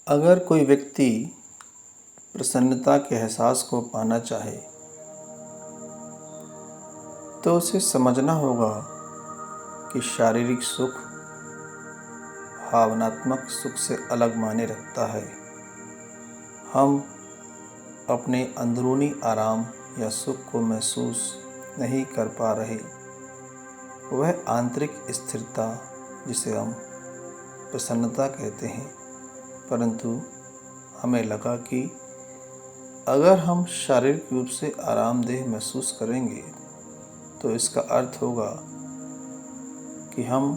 अगर कोई व्यक्ति प्रसन्नता के एहसास को पाना चाहे तो उसे समझना होगा कि शारीरिक सुख भावनात्मक सुख से अलग मायने रखता है। हम अपने अंदरूनी आराम या सुख को महसूस नहीं कर पा रहे। वह आंतरिक स्थिरता जिसे हम प्रसन्नता कहते हैं, परंतु हमें लगा कि अगर हम शारीरिक रूप से आरामदेह महसूस करेंगे तो इसका अर्थ होगा कि हम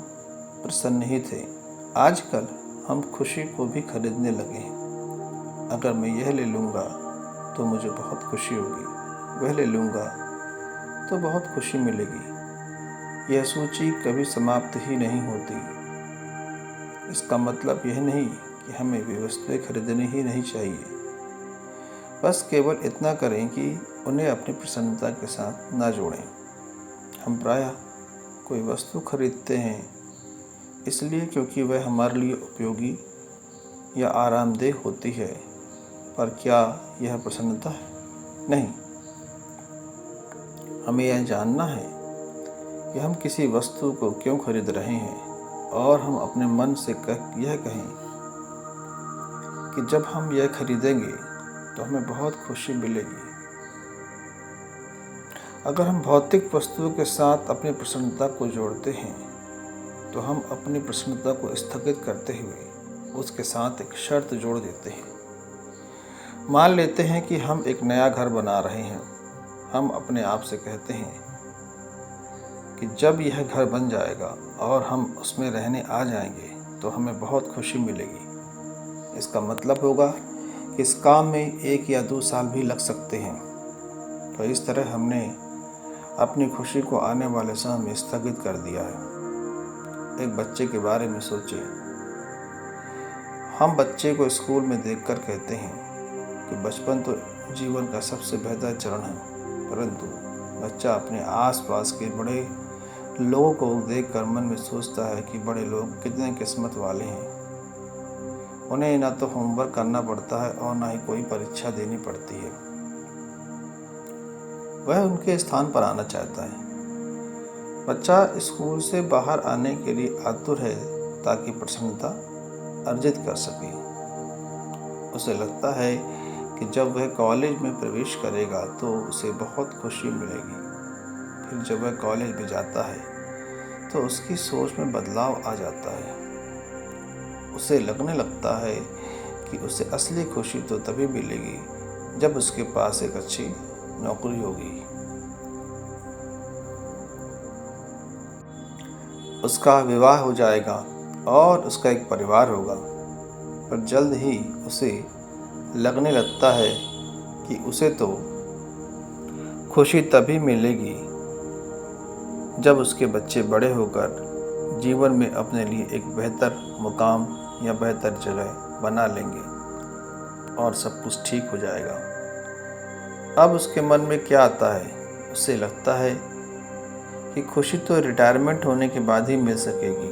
प्रसन्न ही थे। आजकल हम खुशी को भी खरीदने लगे हैं। अगर मैं यह ले लूँगा तो मुझे बहुत खुशी होगी, वह ले लूँगा तो बहुत खुशी मिलेगी। यह सूची कभी समाप्त ही नहीं होती। इसका मतलब यह नहीं कि हमें वे वस्तुएं खरीदनी ही नहीं चाहिए, बस केवल इतना करें कि उन्हें अपनी प्रसन्नता के साथ ना जोड़ें। हम प्रायः कोई वस्तु खरीदते हैं इसलिए क्योंकि वह हमारे लिए उपयोगी या आरामदेह होती है, पर क्या यह प्रसन्नता है? नहीं। हमें यह जानना है कि हम किसी वस्तु को क्यों खरीद रहे हैं और हम अपने मन से यह कहें कि जब हम यह खरीदेंगे तो हमें बहुत खुशी मिलेगी। अगर हम भौतिक वस्तुओं के साथ अपनी प्रसन्नता को जोड़ते हैं तो हम अपनी प्रसन्नता को स्थगित करते हुए उसके साथ एक शर्त जोड़ देते हैं। मान लेते हैं कि हम एक नया घर बना रहे हैं। हम अपने आप से कहते हैं कि जब यह घर बन जाएगा और हम उसमें रहने आ जाएंगे तो हमें बहुत खुशी मिलेगी। इसका मतलब होगा कि इस काम में 1 या 2 साल भी लग सकते हैं। तो इस तरह हमने अपनी खुशी को आने वाले समय में स्थगित कर दिया है। एक बच्चे के बारे में सोचिए। हम बच्चे को स्कूल में देखकर कहते हैं कि बचपन तो जीवन का सबसे बेहतर चरण है, परंतु बच्चा अपने आसपास के बड़े लोगों को देखकर मन में सोचता है कि बड़े लोग कितने किस्मत वाले हैं। उन्हें ना तो होमवर्क करना पड़ता है और ना ही कोई परीक्षा देनी पड़ती है। वह उनके स्थान पर आना चाहता है। बच्चा स्कूल से बाहर आने के लिए आतुर है ताकि प्रसन्नता अर्जित कर सके। उसे लगता है कि जब वह कॉलेज में प्रवेश करेगा तो उसे बहुत खुशी मिलेगी। फिर जब वह कॉलेज में जाता है तो उसकी सोच में बदलाव आ जाता है। उसे लगने लगता है कि उसे असली खुशी तो तभी मिलेगी जब उसके पास एक अच्छी नौकरी होगी, उसका विवाह हो जाएगा और उसका एक परिवार होगा। पर जल्द ही उसे लगने लगता है कि उसे तो खुशी तभी मिलेगी जब उसके बच्चे बड़े होकर जीवन में अपने लिए एक बेहतर मुकाम या बेहतर जगह बना लेंगे और सब कुछ ठीक हो जाएगा। अब उसके मन में क्या आता है? उसे लगता है कि खुशी तो रिटायरमेंट होने के बाद ही मिल सकेगी।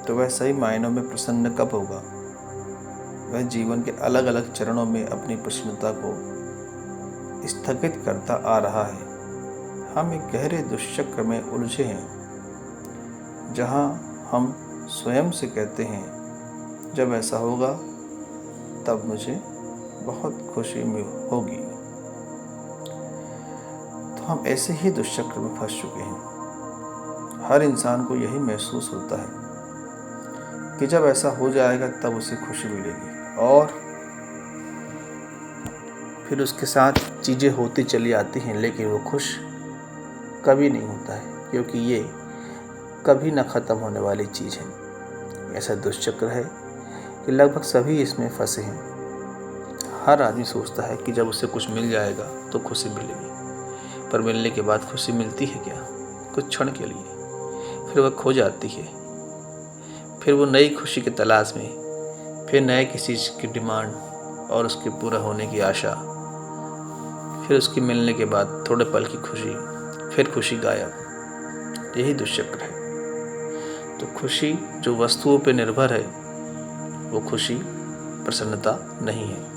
तो वह सही मायनों में प्रसन्न कब होगा? वह जीवन के अलग अलग चरणों में अपनी प्रसन्नता को स्थगित करता आ रहा है। हम एक गहरे दुष्चक्र में उलझे हैं जहां हम स्वयं से कहते हैं जब ऐसा होगा तब मुझे बहुत खुशी होगी। तो हम ऐसे ही दुष्चक्र में फंस चुके हैं। हर इंसान को यही महसूस होता है कि जब ऐसा हो जाएगा तब उसे खुशी मिलेगी और फिर उसके साथ चीज़ें होती चली आती हैं, लेकिन वो खुश कभी नहीं होता है क्योंकि ये कभी ना ख़त्म होने वाली चीज़ है। ऐसा दुष्चक्र है कि लगभग सभी इसमें फंसे हैं। हर आदमी सोचता है कि जब उसे कुछ मिल जाएगा तो खुशी मिलेगी, पर मिलने के बाद खुशी मिलती है क्या? कुछ क्षण के लिए, फिर वह खो जाती है। फिर वो नई खुशी की तलाश में, फिर नए किसी चीज़ की डिमांड और उसके पूरा होने की आशा। फिर उसके मिलने के बाद थोड़े पल की खुशी, फिर खुशी गायब। यही दुष्चक्र है। तो खुशी जो वस्तुओं पर निर्भर है वो खुशी प्रसन्नता नहीं है।